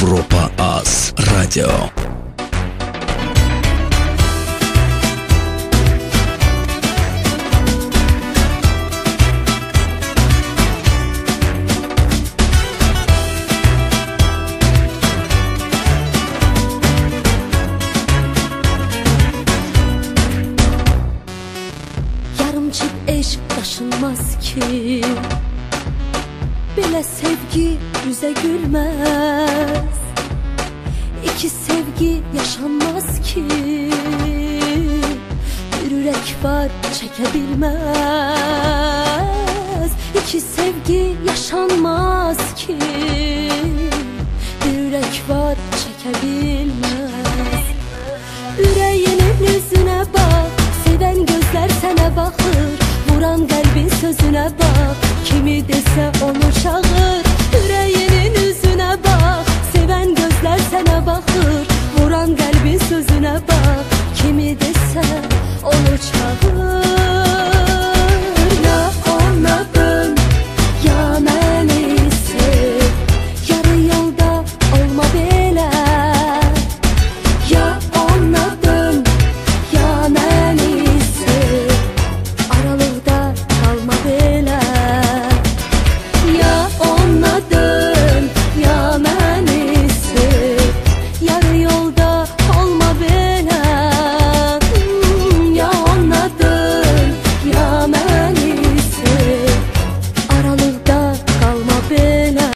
Avropa Az Radio. Yarımçıq eşq daşınmaz ki, belə sevgi üzə gülməz. İki sevgi yaşanmaz ki, bir ürək var çəkə bilməz. İki sevgi yaşanmaz ki, bir ürək var çəkə bilməz. Ürəyinin üzünə bax, sevən gözlər sənə baxır. Vuran qəlbin sözünə bax, kimi desə onu çağır. Ürəyinin üzünə bax, sevən gözlər sənə baxır.